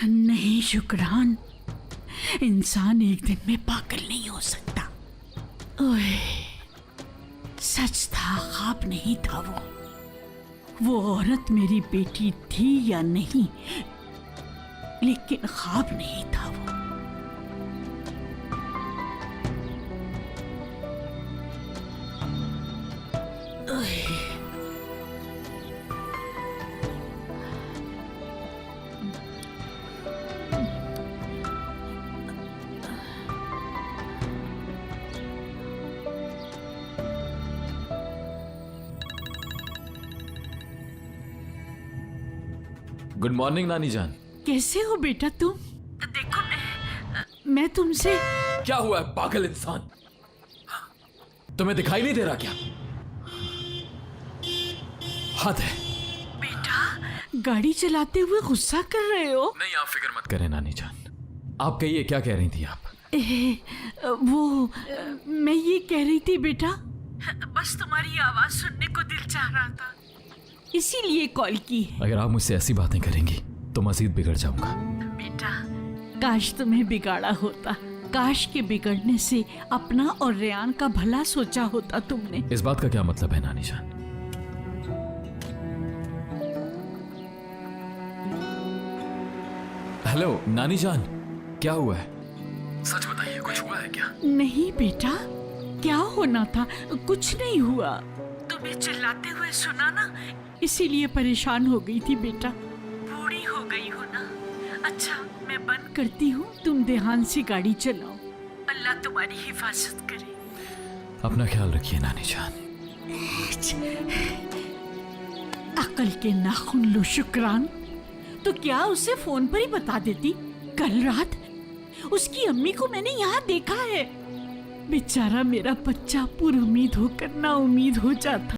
नहीं शुक्रान, इंसान एक दिन में पागल नहीं हो सकता। ओए, सच था, ख्वाब नहीं था। वो औरत मेरी बेटी थी या नहीं, लेकिन ख्वाब नहीं था वो। गुड मॉर्निंग नानी जान। कैसे हो बेटा तुम? देखो मैं तुमसे। क्या हुआ है पागल इंसान, तुम्हें दिखाई नहीं दे रहा क्या? हद है। बेटा, गाड़ी चलाते हुए गुस्सा कर रहे हो? नहीं, आप फिक्र मत करें नानी जान। आप कहिए, क्या कह रही थी आप? मैं ये कह रही थी बेटा, बस तुम्हारी आवाज सुनने को दिल चाह रहा था, इसीलिए कॉल की है। अगर आप मुझसे ऐसी बातें करेंगी तो मजीद बिगड़ जाऊंगा। बेटा, काश तुम्हें बिगाड़ा होता, काश के बिगड़ने से अपना और रेयान का भला सोचा होता तुमने। इस बात का क्या मतलब है नानी जान? हेलो नानी जान, क्या हुआ है? सच बताइए, कुछ हुआ है क्या? नहीं बेटा, क्या होना था, कुछ नहीं हुआ। तुम्हें चिल्लाते हुए सुना ना, इसीलिए परेशान हो गई थी बेटा। बूढ़ी हो गई हो ना। अच्छा, मैं बंद करती हूँ, तुम ध्यान से गाड़ी चलाओ। अल्लाह तुम्हारी हिफाजत करे। अपना ख्याल रखिए नानी जान। अकल के नाखून लो शुक्रान। तो क्या उसे फोन पर ही बता देती? कल रात उसकी अम्मी को मैंने यहाँ देखा है। बेचारा मेरा बच्चा पुरुमीद होकर ना उम्मीद हो जाता।